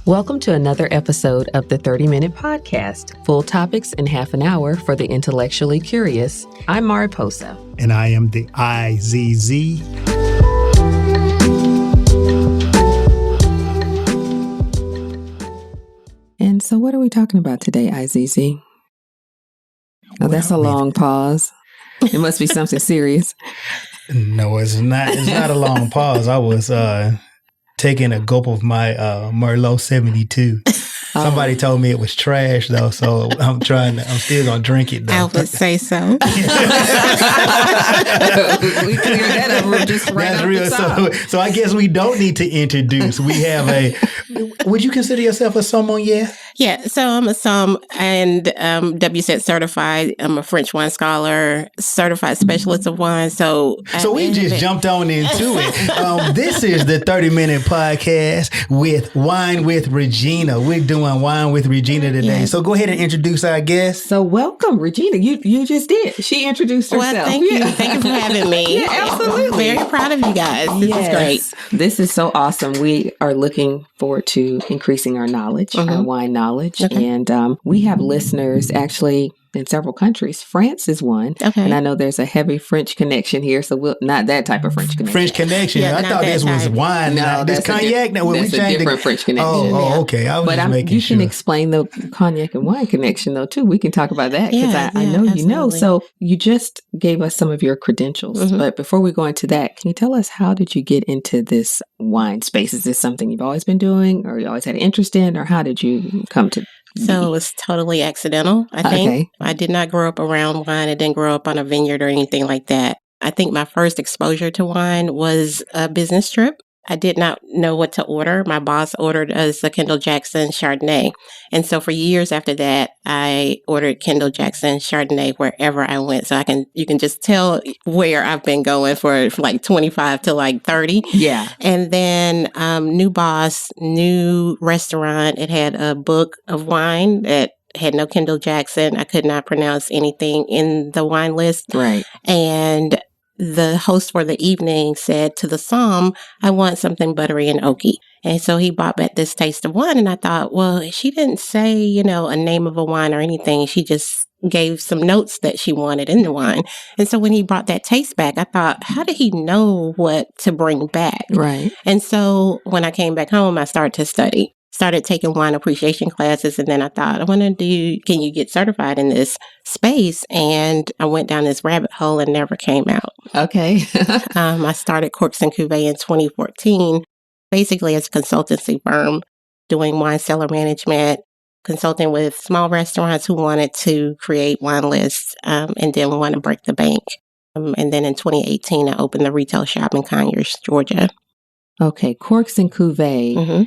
Welcome to another episode of the 30-Minute Podcast. Full topics in half an hour for the intellectually curious. I'm Mariposa. And I am the IZZ. And so what are we talking about today, IZZ? Oh, that's a long pause. It must be something serious. No, it's not. It's not a long pause. I was taking a gulp of my Merlot 72. Somebody told me it was trash, though, so I'm still going to drink it, though. I would say so. We cleared that up just right off the top. So I guess we don't need to introduce. We have would you consider yourself a sommelier? Yeah, so I'm a somm and W-CET certified. I'm a French wine scholar, certified specialist of wine. So we just jumped on into it. This is the 30-Minute Podcast with Wine with Regina. We're doing Wine with Regina today. Yes. So go ahead and introduce our guest. So welcome, Regina. You just did. She introduced herself. Well, thank you. Thank you for having me. Yeah, absolutely. Very proud of you guys. This is great. This is so awesome. We are looking forward to increasing our knowledge, our wine knowledge. Okay. And we have listeners actually in several countries. France is one. Okay. And I know there's a heavy French connection here, so not that type of French connection. French connection. Yeah, I thought this was wine. No, this cognac. That's a different French connection. Oh, okay. I was just making sure. You can explain the cognac and wine connection, though, too. We can talk about that because I know absolutely. You know. So you just gave us some of your credentials. But before we go into that, can you tell us how did you get into this wine space? Is this something you've always been doing or you always had an interest in, or how did you come to So it was totally accidental, I think. Okay. I did not grow up around wine. I didn't grow up on a vineyard or anything like that. I think my first exposure to wine was a business trip. I did not know what to order. My boss ordered us a Kendall Jackson Chardonnay. And so for years after that, I ordered Kendall Jackson Chardonnay wherever I went. So you can just tell where I've been going for like 25 to like 30. Yeah. And then new boss, new restaurant. It had a book of wine that had no Kendall Jackson. I could not pronounce anything in the wine list. Right. And the host for the evening said to the somm, I want something buttery and oaky. And so he brought back this taste of wine. And I thought, well, she didn't say, a name of a wine or anything. She just gave some notes that she wanted in the wine. And so when he brought that taste back, I thought, how did he know what to bring back? Right. And so when I came back home, I started to study. Started taking wine appreciation classes, and then I thought, can you get certified in this space? And I went down this rabbit hole and never came out. Okay. I started Corks Cuvée in 2014, basically as a consultancy firm, doing wine cellar management, consulting with small restaurants who wanted to create wine lists and didn't want to break the bank. And then in 2018, I opened the retail shop in Conyers, Georgia. Okay, Corks Cuvée. Mm-hmm.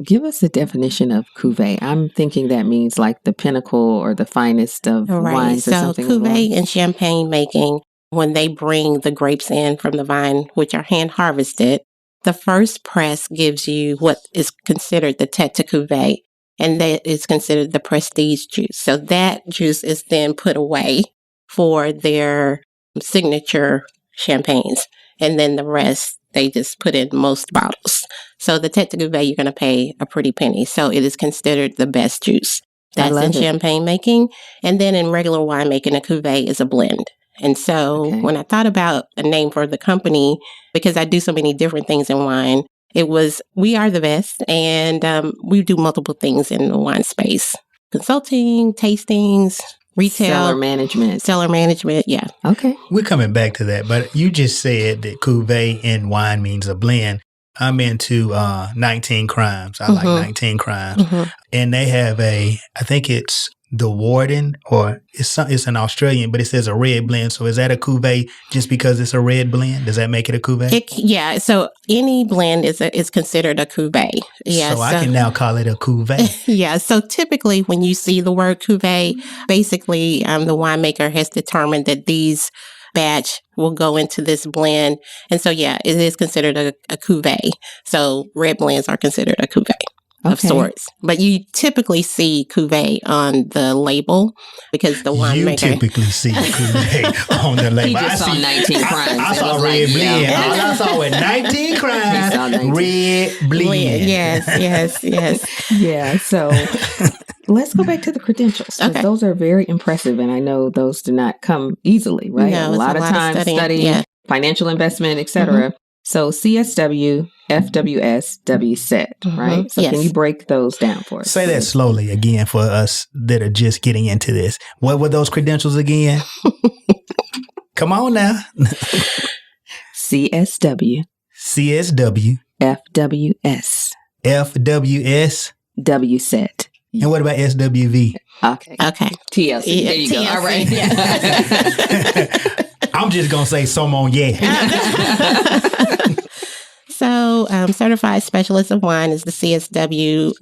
Give us a definition of cuvée. I'm thinking that means like the pinnacle or the finest of wines or something. So cuvée and champagne making, when they bring the grapes in from the vine, which are hand harvested, the first press gives you what is considered the tête de cuvée, and that is considered the prestige juice. So that juice is then put away for their signature champagnes, and then the rest they just put in most bottles. So the tête de cuvée, you're going to pay a pretty penny. So it is considered the best juice. That's in champagne making. And then in regular winemaking, a cuvée is a blend. And so when I thought about a name for the company, because I do so many different things in wine, it was, we are the best. And we do multiple things in the wine space. Consulting, tastings, retail. Cellar management, yeah. Okay. We're coming back to that, but you just said that cuvée in wine means a blend. I'm into 19 Crimes. I like 19 Crimes. Mm-hmm. And they have I think it's the Warden, or it's an Australian, but it says a red blend. So is that a cuvée just because it's a red blend? Does that make it a cuvée? So any blend is considered a cuvée. Yeah, so I can now call it a cuvée. Yeah. So typically when you see the word cuvée, basically the winemaker has determined that these batch will go into this blend. And so, it is considered a cuvée. So red blends are considered a cuvée. of sorts. But you typically see Cuvée on the label because the winemaker... You typically see Cuvée on the label. He just saw 19 Crimes. I saw Red Blend. All I saw was 19 Crimes, Red Blend. Yes. Yeah, so let's go back to the credentials. Okay. Those are very impressive, and I know those do not come easily, right? No, a lot of time studying, financial investment, etc. Mm-hmm. So CSW, FWS, W-CET, right? So can you break those down for us? Say that slowly again for us that are just getting into this. What were those credentials again? Come on now. CSW. FWS. W-CET. And what about SWV? Okay. TLC. There you go. All right. I'm just going to say somm. So, Certified Specialist of Wine is the CSW.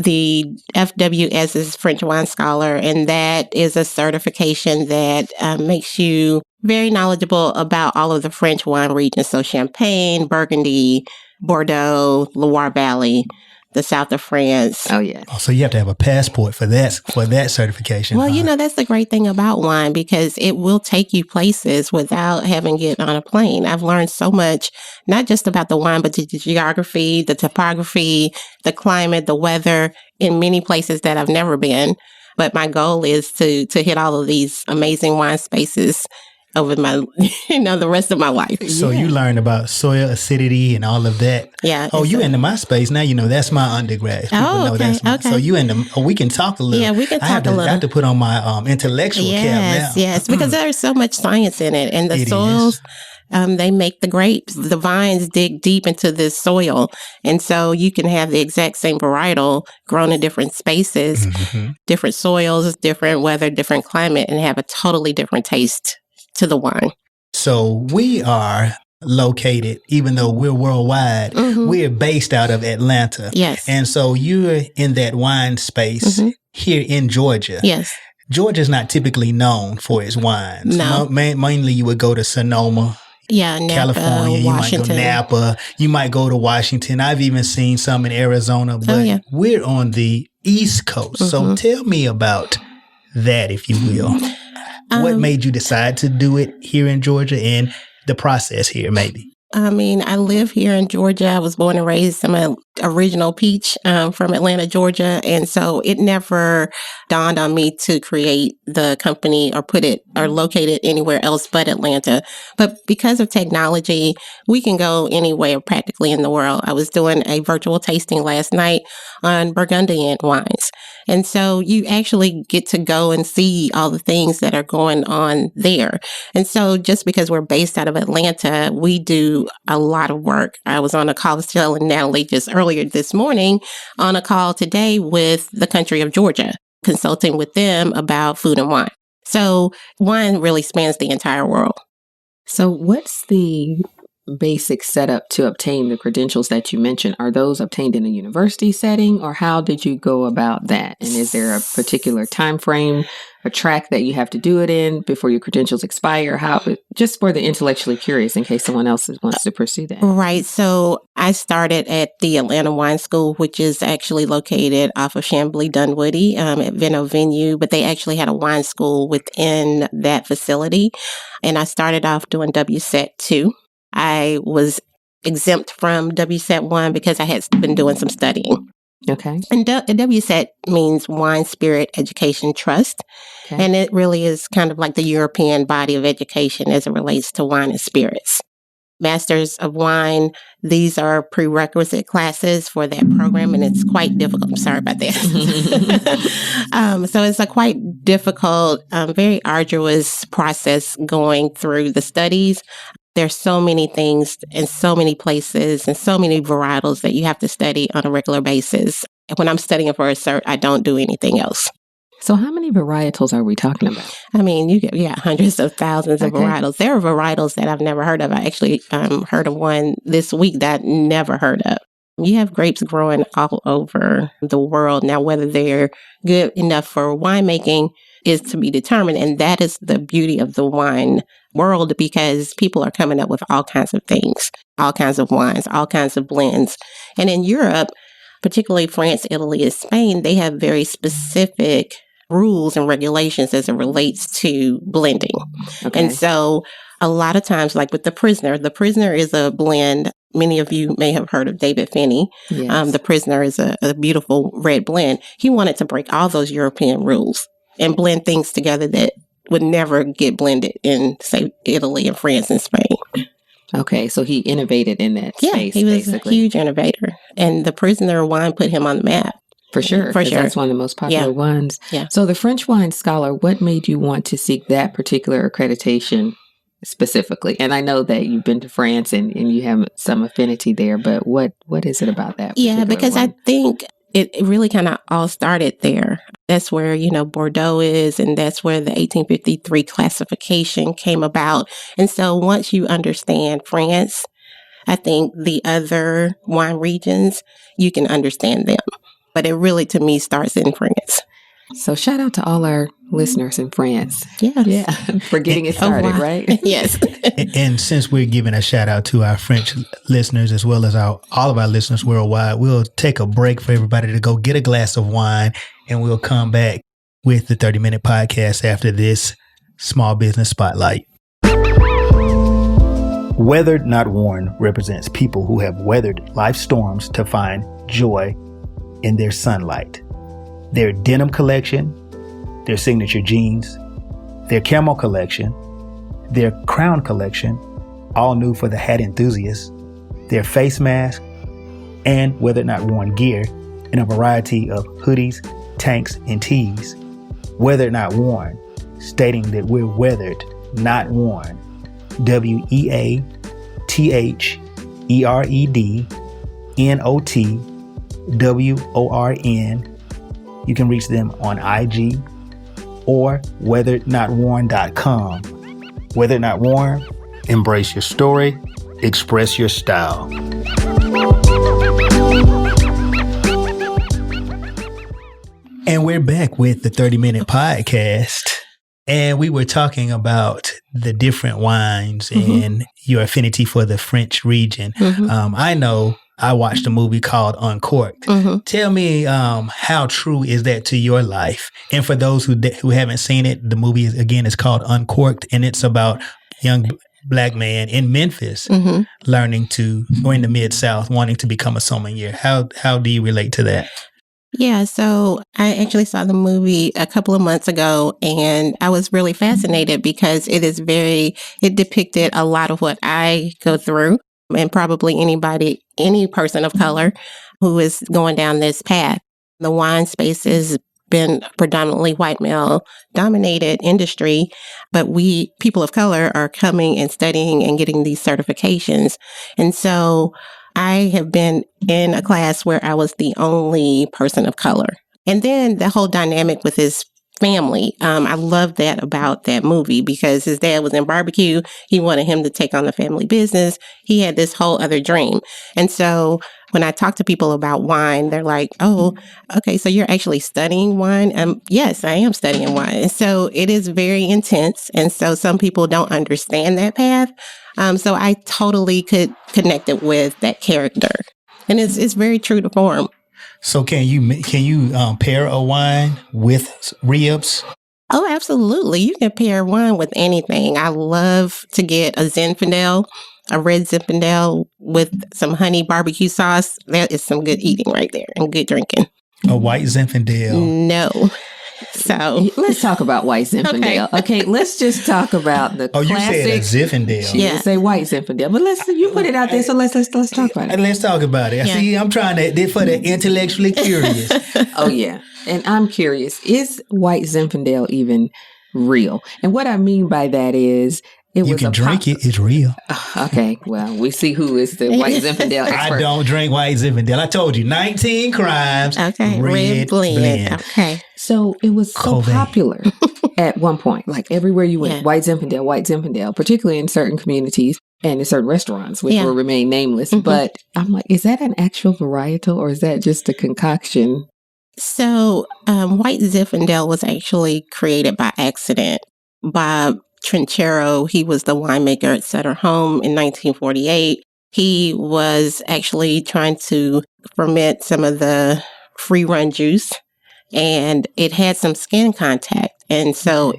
The FWS is French Wine Scholar, and that is a certification that makes you very knowledgeable about all of the French wine regions. So Champagne, Burgundy, Bordeaux, Loire Valley, the south of France. Oh, yeah. Oh, so you have to have a passport for that certification. Well, that's the great thing about wine, because it will take you places without having to get on a plane. I've learned so much, not just about the wine, but the geography, the topography, the climate, the weather in many places that I've never been. But my goal is to hit all of these amazing wine spaces over my, the rest of my life. So you learn about soil acidity and all of that. Yeah. Oh, you into my space now? That's my undergrad. Okay. So you into? We can talk a little. Yeah, we can talk a little. I have to put on my intellectual cap now. Yes, because there's so much science in it, and the soils. They make the grapes. The vines dig deep into this soil, and so you can have the exact same varietal grown in different spaces, different soils, different weather, different climate, and have a totally different taste to the wine. So we are located, even though we're worldwide, we're based out of Atlanta. Yes. And so you're in that wine space here in Georgia. Yes. Georgia's not typically known for its wines. No. Mainly you would go to Sonoma. Yeah, Napa, California, Washington. You might go Napa, you might go to Washington. I've even seen some in Arizona, but we're on the East Coast. So tell me about that, if you will. What made you decide to do it here in Georgia and the process here, maybe? I live here in Georgia. I was born and raised. I'm an original peach from Atlanta, Georgia. And so it never dawned on me to create the company or locate it anywhere else but Atlanta. But because of technology, we can go anywhere practically in the world. I was doing a virtual tasting last night on Burgundian wines. And so you actually get to go and see all the things that are going on there. And so just because we're based out of Atlanta, we do a lot of work. I was on a call with Jill and Natalie just earlier this morning on a call today with the country of Georgia, consulting with them about food and wine. So wine really spans the entire world. So what's the basic setup to obtain the credentials that you mentioned? Are those obtained in a university setting, or how did you go about that? And is there a particular time frame, a track that you have to do it in before your credentials expire? How, just for the intellectually curious, in case someone else wants to pursue that. Right. So I started at the Atlanta Wine School, which is actually located off of Chamblee Dunwoody at Vino Venue, but they actually had a wine school within that facility. And I started off doing W-CET 2. I was exempt from W-CET 1 because I had been doing some studying. Okay. And W-CET means Wine Spirit Education Trust. Okay. And it really is kind of like the European body of education as it relates to wine and spirits. Masters of Wine, these are prerequisite classes for that program, and it's quite difficult. I'm sorry about that. So it's a quite difficult, very arduous process going through the studies. There's so many things and so many places and so many varietals that you have to study on a regular basis. When I'm studying for a cert, I don't do anything else. So how many varietals are we talking about? You get hundreds of thousands of varietals. There are varietals that I've never heard of. I actually heard of one this week that I never heard of. You have grapes growing all over the world. Now, whether they're good enough for winemaking is to be determined. And that is the beauty of the wine world, because people are coming up with all kinds of things, all kinds of wines, all kinds of blends. And in Europe, particularly France, Italy, and Spain, they have very specific rules and regulations as it relates to blending. Okay. And so a lot of times, like with the Prisoner is a blend. Many of you may have heard of David Finney. Yes. The Prisoner is a beautiful red blend. He wanted to break all those European rules and blend things together that would never get blended in, say, Italy and France and Spain. Okay, so he innovated in that space, he was basically. a huge innovator. And the Prisoner wine put him on the map. For sure. That's one of the most popular ones. Yeah. So the French wine scholar, what made you want to seek that particular accreditation specifically? And I know that you've been to France and you have some affinity there, but what is it about that? Yeah, because one? I think it really kind of all started there. That's where, Bordeaux is, and that's where the 1853 classification came about. And so once you understand France, I think the other wine regions, you can understand them. But it really, to me, starts in France. So shout out to all our listeners in France. Yes. Yeah, for getting it started, right? Yes. And since we're giving a shout out to our French listeners as well as all of our listeners worldwide, we'll take a break for everybody to go get a glass of wine, and we'll come back with the 30-minute podcast after this small business spotlight. Weathered, Not Worn represents people who have weathered life storms to find joy in their sunlight. Their denim collection, their signature jeans, their camo collection, their crown collection, all new for the hat enthusiasts, their face mask, and Weathered Not Worn gear in a variety of hoodies, tanks, and tees. Weathered Not Worn, stating that we're weathered, not worn. WEATHREDNOTWORN. You can reach them on IG or weatherednotworn.com. Weathered Not Worn, embrace your story, express your style. And we're back with the 30-minute podcast. And we were talking about the different wines and your affinity for the French region. I know I watched a movie called Uncorked. Tell me how true is that to your life? And for those who haven't seen it, the movie is called Uncorked, and it's about young Black man in Memphis learning to, or in the Mid-South, wanting to become a sommelier. How do you relate to that? Yeah, so I actually saw the movie a couple of months ago, and I was really fascinated because it depicted a lot of what I go through, and probably any person of color who is going down this path. The wine space has been predominantly white male dominated industry, but we people of color are coming and studying and getting these certifications. And so I have been in a class where I was the only person of color. And then the whole dynamic with his family. I love that about that movie because his dad was in barbecue. He wanted him to take on the family business. He had this whole other dream. And so when I talk to people about wine, they're like, oh, okay, so you're actually studying wine? Yes, I am studying wine. And so it is very intense. And so some people don't understand that path. So I totally could connect it with that character. And it's very true to form. So can you pair a wine with ribs? Oh, absolutely. You can pair wine with anything. I love to get a Zinfandel, a red Zinfandel with some honey barbecue sauce. That is some good eating right there and good drinking. A white Zinfandel? No. So let's talk about white Zinfandel. Okay, let's just talk about the classic. You said a Zinfandel. Yeah, say white Zinfandel, but you put it out there. So let's talk about it. Let's talk about it. Yeah. See, I'm trying to for the intellectually curious. Oh yeah, and I'm curious: is white Zinfandel even real? And what I mean by that is, you can drink it. It's real. Okay. Well, we see who is the white Zinfandel expert. I don't drink white Zinfandel. I told you, 19 crimes. Okay. Red blend. Okay. So it was so popular at one point. Like everywhere you went, white Zinfandel, particularly in certain communities and in certain restaurants, which will remain nameless. But I'm like, is that an actual varietal or is that just a concoction? So white Zinfandel was actually created by accident by Trinchero. He was the winemaker at Sutter Home in 1948. He was actually trying to ferment some of the free run juice, and it had some skin contact. And so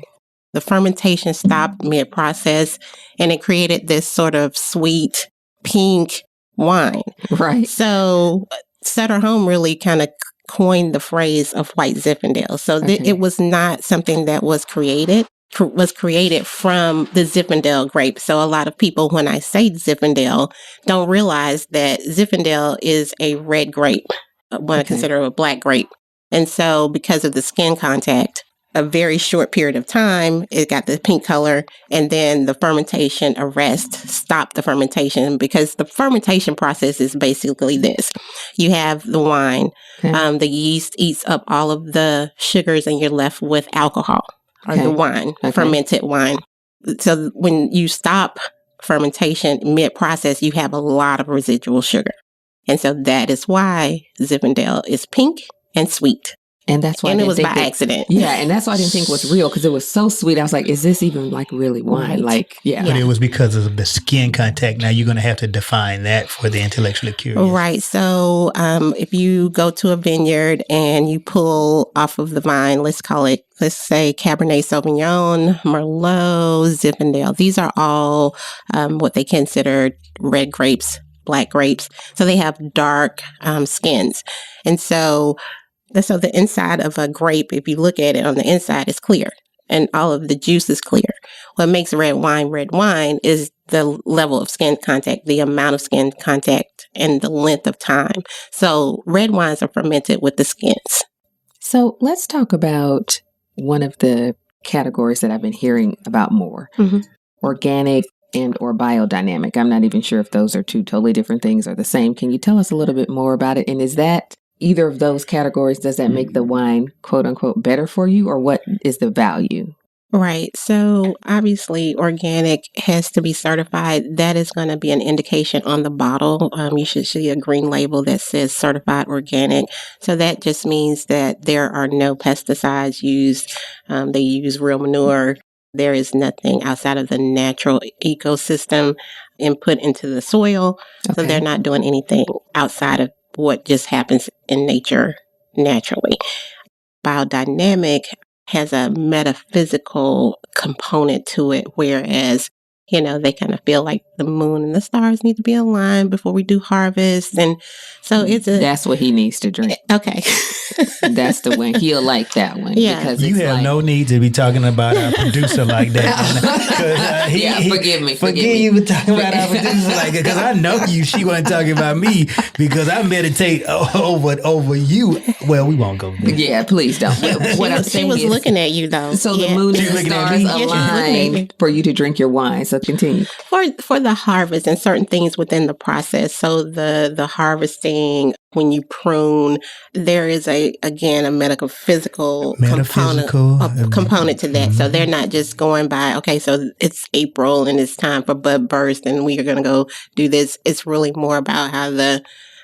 the fermentation stopped mid-process, and it created this sort of sweet pink wine. Right. So Sutter Home really kind of coined the phrase of white Zinfandel. So it was not something that was created from the Zinfandel grape. So a lot of people, when I say Zinfandel, don't realize that Zinfandel is a red grape, what I consider a black grape. And so because of the skin contact, a very short period of time, it got the pink color, and then the fermentation arrest stopped the fermentation, because the fermentation process is basically this. You have the wine, the yeast eats up all of the sugars, and you're left with alcohol, or the wine, fermented wine. So when you stop fermentation mid-process, you have a lot of residual sugar. And so that is why Zinfandel is pink and sweet. And that's why it was by accident. Yeah, and that's why I didn't think it was real, because it was so sweet. I was like, is this even like really wine? Like, But it was because of the skin contact. Now you're going to have to define that for the intellectually curious. Right. So if you go to a vineyard and you pull off of the vine, let's say Cabernet Sauvignon, Merlot, Zinfandel. These are all what they consider red grapes, black grapes. So they have dark skins. And so the inside of a grape, if you look at it on the inside, is clear, and all of the juice is clear. What makes red wine is the level of skin contact, the amount of skin contact, and the length of time. So red wines are fermented with the skins. So let's talk about one of the categories that I've been hearing about more, organic and or biodynamic. I'm not even sure if those are two totally different things or the same. Can you tell us a little bit more about it? And is that either of those categories, does that make the wine, quote unquote, better for you, or what is the value? Right. So obviously organic has to be certified. That is going to be an indication on the bottle. You should see a green label that says certified organic. So that just means that there are no pesticides used. They use real manure. There is nothing outside of the natural ecosystem input into the soil. So they're not doing anything outside of what just happens in nature naturally. Biodynamic has a metaphysical component to it, whereas, they kind of feel like the moon and the stars need to be aligned before we do harvest. And so that's what he needs to drink. Okay. That's the one. He'll like that one. Yeah. Because you have no need to be talking about our producer like that. Forgive me. Forgive you for talking about our producer like that, because I know she wasn't talking about me, because I meditate over you. Well, we won't go there. Yeah, please don't. What I'm saying she was looking at you, though. So the moon and the stars align for you to drink your wine. So continue. For the harvest and certain things within the process. So the harvesting, when you prune, there is a metaphysical component to that. So they're not just going by, okay, so it's April and it's time for bud burst and we are going to go do this. It's really more about how the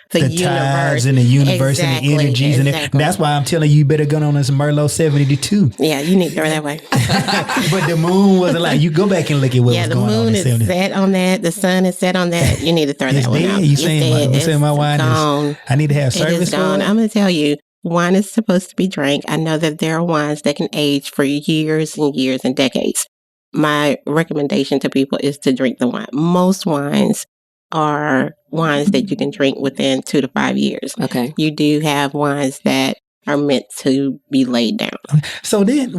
tides and the universe and the energies. And that's why I'm telling you better go on this Merlot 72. Yeah, you need to go that way. But the moon was like, you go back and look at what was going on. Yeah, the moon is set on that. The sun is set on that. You need to throw that one out. You saying my wine is, I need to have service for it? I'm going to tell you, wine is supposed to be drank. I know that there are wines that can age for years and years and decades. My recommendation to people is to drink the wine. Most wines are wines that you can drink within 2 to 5 years. Okay. You do have wines that are meant to be laid down. So then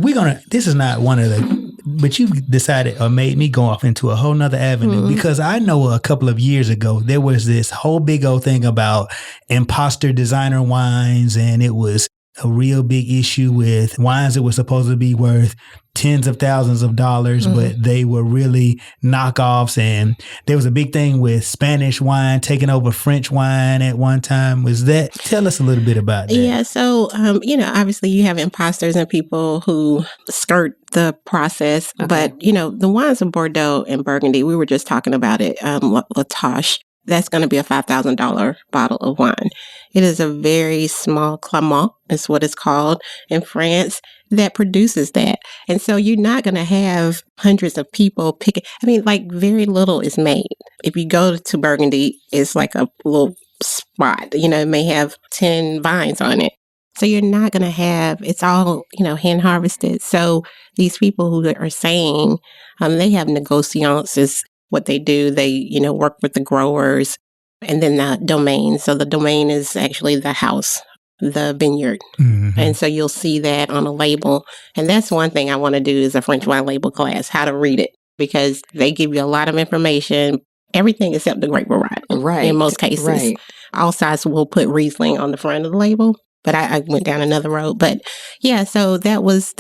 this is not one of but you've decided or made me go off into a whole nother avenue, because I know a couple of years ago, there was this whole big old thing about imposter designer wines, and it was a real big issue with wines that were supposed to be worth tens of thousands of dollars, but they were really knockoffs. And there was a big thing with Spanish wine taking over French wine at one time. Tell us a little bit about that. Yeah. So, obviously you have imposters and people who skirt the process, but the wines of Bordeaux and Burgundy, we were just talking about it, La Tâche. that's going to be a $5,000 bottle of wine. It is a very small clamant, is what it's called in France, that produces that. And so you're not going to have hundreds of people picking. I mean, like very little is made. If you go to Burgundy, it's like a little spot, it may have 10 vines on it. So you're not going to have, it's all, hand harvested. So these people who are saying, they have negociants is what they do. They, work with the growers and then the domain. So the domain is actually the house, the vineyard. Mm-hmm. And so you'll see that on a label. And that's one thing I want to do is a French wine label class, how to read it, because they give you a lot of information, everything except the grape variety. Right. In most cases. Right. Alsace will put Riesling on the front of the label. But I went down another road. But yeah, so that was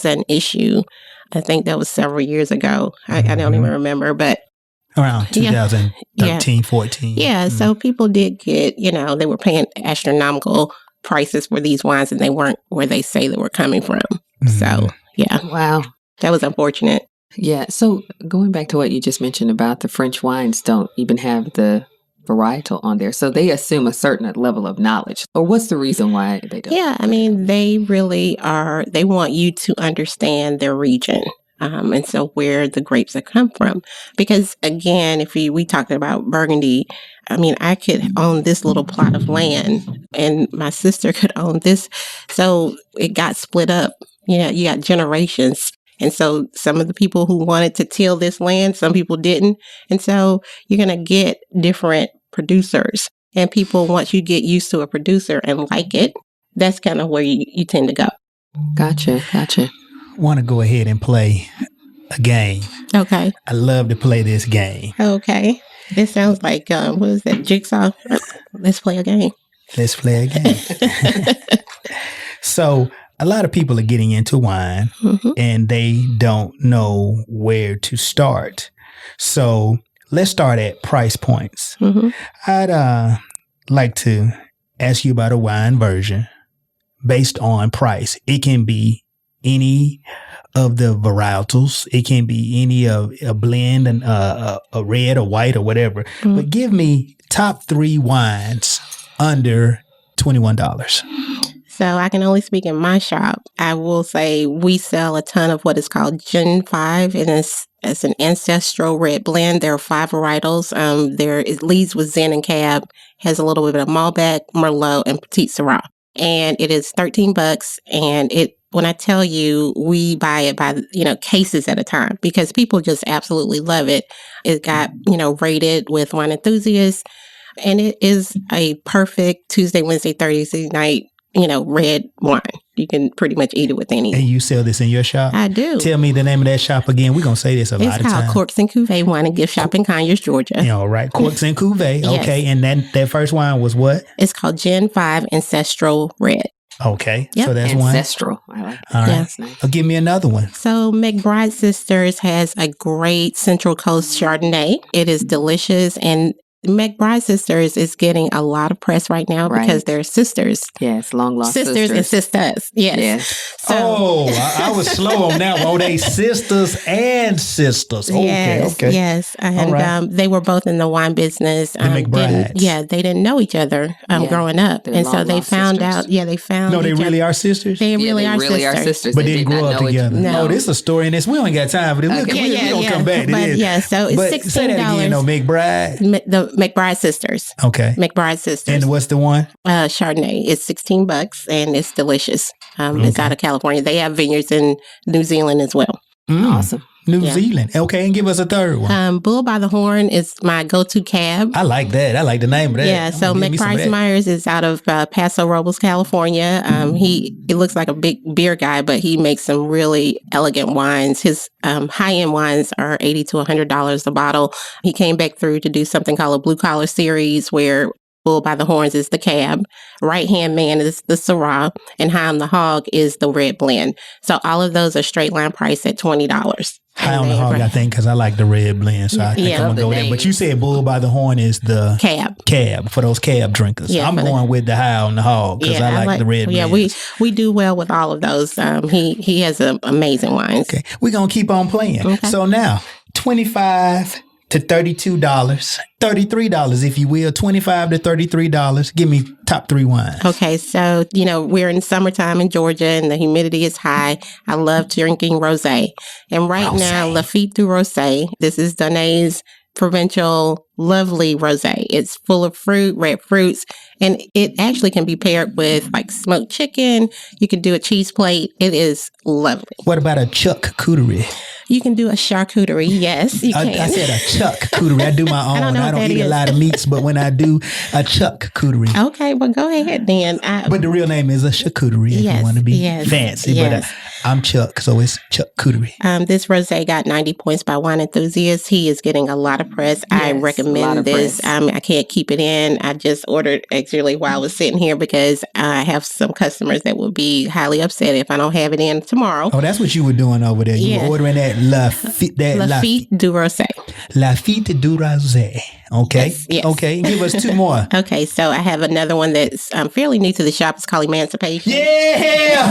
an issue. I think that was several years ago. I don't even remember, but around 2013, 14. Yeah, so people did get, they were paying astronomical prices for these wines and they weren't where they say they were coming from. Mm-hmm. So, yeah. Wow. That was unfortunate. Yeah. So going back to what you just mentioned about the French wines don't even have the varietal on there. So they assume a certain level of knowledge. Or what's the reason why they don't? Yeah, I mean, they really are, they want you to understand their region. And so where the grapes have come from. Because again, if we talked about Burgundy, I mean, I could own this little plot of land and my sister could own this. So it got split up. You got generations. And so some of the people who wanted to till this land, some people didn't. And so you're going to get different producers. And people, once you get used to a producer and like it, that's kind of where you tend to go. Gotcha. Want to go ahead and play a game. Okay. I love to play this game. Okay. This sounds like, what is that, Jigsaw? Let's play a game. So a lot of people are getting into wine and they don't know where to start. So let's start at price points. I'd like to ask you about a wine version based on price. It can be any of the varietals. It can be any of a blend and a red or white or whatever. But give me top 3 wines under $21. So I can only speak in my shop. I will say we sell a ton of what is called Gen 5, and it's an ancestral red blend. There are 5 varietals. It leads with Zin and Cab, has a little bit of Malbec, Merlot, and Petit Syrah. And it is $13. And when I tell you, we buy it by, cases at a time because people just absolutely love it. It got, rated with Wine Enthusiasts, and it is a perfect Tuesday, Wednesday, Thursday night, red wine. You can pretty much eat it with any. And you sell this in your shop? I do. Tell me the name of that shop again. We're going to say this a lot of times. It's called Corks Cuvée Wine and Gift Shop in Conyers, Georgia. All right. Corks Cuvée. Yes. Okay. And that first wine was what? It's called Gen 5 Ancestral Red. Okay. Yep. So that's one. Ancestral. I like that. All right. Yeah. That's nice. Give me another one. So McBride Sisters has a great Central Coast Chardonnay. It is delicious. And McBride Sisters is getting a lot of press right now because they're sisters. Yes, long lost sisters and sisters. Yes. So, I was slow on that one. Oh, they sisters and sisters. Okay. Yes. And they were both in the wine business. The McBrides. They didn't know each other growing up. They're and so they found sisters. out. Yeah, they found. No, they really are sisters? They really are sisters. But they didn't grow up together. No. Oh, this is a story in this. We only got time for this. Okay. We're going to come back to this. Yeah, so it's $16. Say that again, McBride. The McBride Sisters. Okay. McBride Sisters. And what's the one? Chardonnay. It's $16 and it's delicious. It's out of California. They have vineyards in New Zealand as well. Awesome. New Zealand. Okay, and give us a third one. Bull by the Horn is my go-to cab. I like that. I like the name of that. Yeah, so McPrice Myers is out of Paso Robles, California. He looks like a big beer guy, but he makes some really elegant wines. His high-end wines are $80 to $100 a bottle. He came back through to do something called a Blue Collar Series where Bull by the Horns is the cab, Right Hand Man is the Syrah, and High on the Hog is the red blend. So all of those are straight line price at $20. High on the Hog, I think, because I like the red blend, so I think I'm going to go there. But you said Bull by the Horn is the cab for those cab drinkers. Yeah, I'm going with the High on the Hog because I like the red blend. Yeah, we do well with all of those. He has amazing wines. Okay, we're going to keep on playing. Okay. So now, $25 to $32, $33 if you will, $25 to $33. Give me top 3 wines. Okay, so, we're in summertime in Georgia and the humidity is high. I love drinking rosé. And right now, Lafite du Rosé, this is Danae's provincial lovely rosé. It's full of fruit, red fruits, and it actually can be paired with like smoked chicken. You can do a cheese plate. It is lovely. What about a charcuterie? You can do a charcuterie. Yes, you can. I said a charcuterie. I do my own. I don't eat a lot of meats, but when I do a charcuterie. Okay, well, go ahead then. But the real name is a charcuterie if you want to be fancy. Yes. But I'm Chuck, so it's charcuterie. This rosé got 90 points by Wine Enthusiast. He is getting a lot of press. Yes, I recommend this. I can't keep it in. I just ordered actually while I was sitting here because I have some customers that will be highly upset if I don't have it in tomorrow. Oh, that's what you were doing over there. You were ordering that Lafite du Rosé. Lafite du Rosé. Okay. Yes. Okay. Give us 2 more. Okay. So I have another one that's fairly new to the shop. It's called Emancipation. Yeah.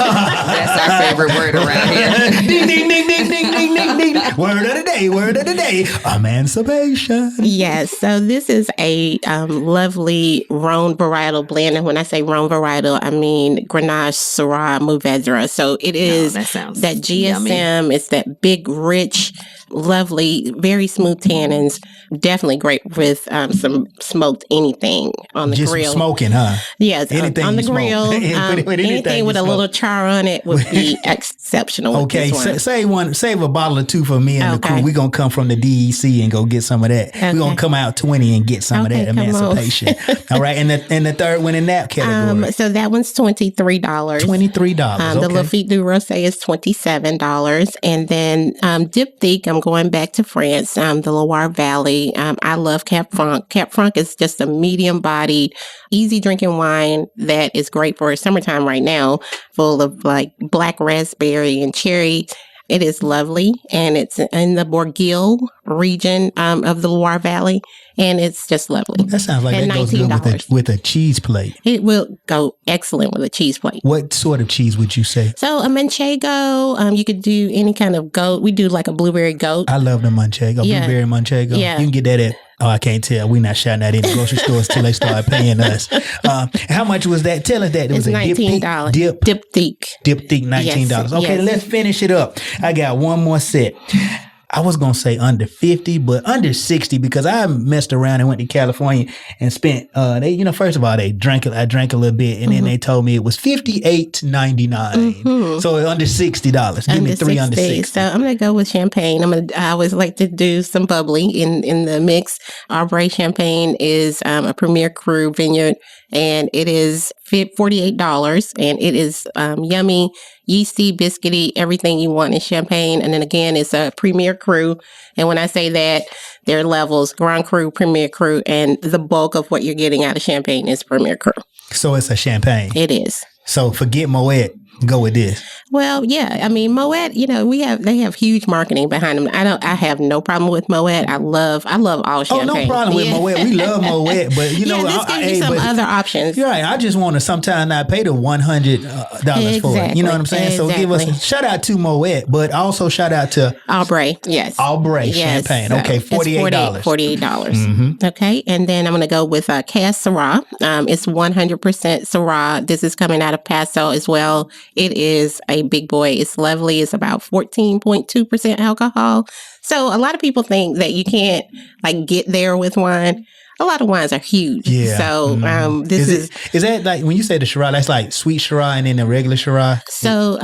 That's our favorite word around here. Ding, ding, ding, ding, ding, ding, ding, ding. Word of the day. Word of the day. Emancipation. Yes. So this is a lovely Rhone varietal blend. And when I say Rhone varietal, I mean Grenache, Syrah, Mourvedre. So it is that GSM. Yummy. It's that big, rich, lovely, very smooth tannins. Definitely great with some smoked anything on the grill. Just smoking, huh? Yes, anything on the grill. Anything with a little char on it would be exceptional. Okay, save a bottle or 2 for me and the crew. We're going to come from the DEC and go get some of that. We're going to come out 20 and get some of that Emancipation. All right, and the third one in that category? So that one's $23. $23. The Lafite du Rosé is $27. And then Diptyque, I'm going back to France, the Loire Valley. I love Cap Franc. Cap Franc is just a medium-bodied, easy drinking wine that is great for summertime right now, full of like black raspberry and cherry. It is lovely, and it's in the Bourguil region of the Loire Valley, and it's just lovely. That sounds like that goes good with a cheese plate. It will go excellent with a cheese plate. What sort of cheese would you say? So a manchego, you could do any kind of goat. We do like a blueberry goat. I love the manchego, blueberry manchego. Yeah. You can get that at... Oh, I can't tell. We're not shouting that in the grocery stores till they start paying us. How much was that? Tell us that. It was $19. Diptyque. Diptyque, $19. Yes, okay, let's finish it up. I got one more set. I was going to say under 50, but under 60 because I messed around and went to California and spent, first of all, I drank a little bit and then they told me it was $58.99. So under $60. Give me 3 under 60. So I'm going to go with champagne. I always like to do some bubbly in the mix. Arbray Champagne is a Premier Cru vineyard and it is $48 and it is yummy, yeasty, biscuity, everything you want in champagne. And then again, it's a Premier Cru. And when I say that, there are levels, Grand Cru, Premier Cru, and the bulk of what you're getting out of champagne is Premier Cru. So it's a champagne. It is. So forget Moet. Go with this. Well, yeah. I mean, Moet, they have huge marketing behind them. I have no problem with Moet. I love all champagne. Oh, no problem with Moet. We love Moet, but this gives you some other options. You're right. I just want to sometimes not pay the $100 for it. You know what I'm saying? So give us a shout out to Moet, but also shout out to Arbray. Yes. Arbray Champagne. Okay, $48. $48. Okay. And then I'm going to go with Cask Syrah. It's 100% Syrah. This is coming out of Paso as well. It is a big boy. It's lovely. It's about 14.2% alcohol. So a lot of people think that you can't get there with wine. A lot of wines are huge. Yeah. So this is that like when you say the Syrah, that's like sweet Syrah and then the regular Syrah? So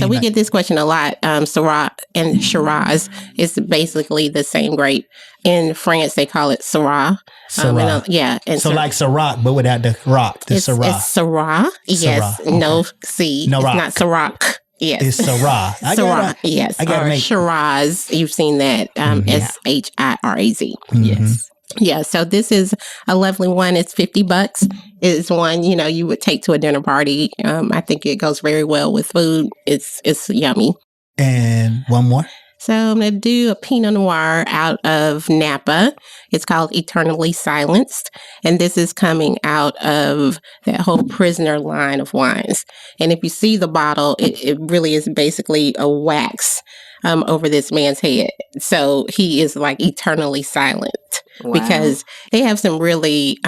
we get this question a lot. Syrah and Shiraz is basically the same grape. In France, they call it Syrah. Syrah. And so like Ciroc, but without the rock. It's Syrah. It's Syrah. Yes. Okay. No C. No rock. It's not Ciroc. Yes. It's Syrah. Syrah. Yes. Or Shiraz. You've seen that. SHIRAZ. Yes. Yeah, so this is a lovely one. It's $50. It's one, you would take to a dinner party. I think it goes very well with food. It's yummy. And one more? So I'm going to do a Pinot Noir out of Napa. It's called Eternally Silenced. And this is coming out of that whole Prisoner line of wines. And if you see the bottle, it really is basically a wax over this man's head. So he is like eternally silent. Wow. Because they have some really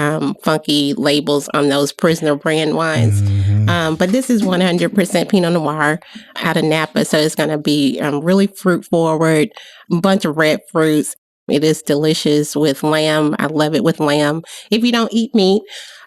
funky labels on those Prisoner brand wines. Mm-hmm. But this is 100% Pinot Noir out of Napa. So it's going to be really fruit forward, a bunch of red fruits. It is delicious with lamb. I love it with lamb. If you don't eat meat,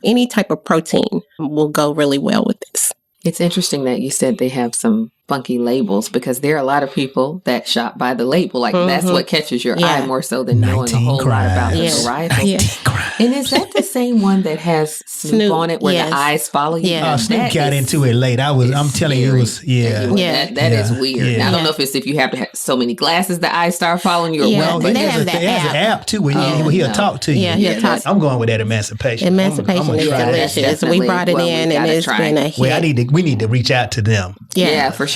any type of protein will go really well with this. It's interesting that you said they have some funky labels because there are a lot of people that shop by the label. Like that's what catches your eye more so than knowing a whole lot about the varietal. And is that the same one that has Snoop on it where the eyes follow you? Yeah. Snoop got into it late. I'm telling you, it was, that is weird. Yeah. I don't know if you have to have so many glasses the eyes start following you or what. But there's an app too where he'll talk to you. Yeah, he'll talk. I'm going with that Emancipation. Emancipation is delicious. We brought it in and it's been a hit. Well, we need to reach out to them. Yeah, for sure.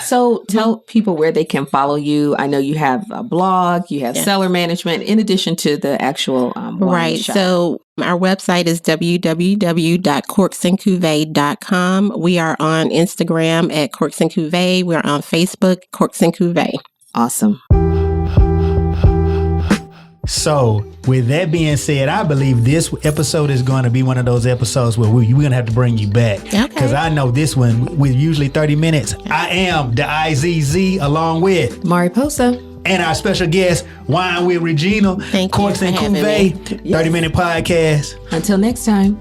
So tell people where they can follow you. I know you have a blog, you have cellar management, in addition to the actual wine shop. So our website is www.corksandcuvee.com. We are on Instagram at Corks and Cuvée. We're on Facebook, Corks and Cuvée. Awesome. So, with that being said, I believe this episode is going to be one of those episodes where we're going to have to bring you back. Because I know this one, with usually 30 minutes, I am the IZZ along with Mariposa. And our special guest, Wine with Regina, Corks and Cuvée, 30-minute podcast. Until next time.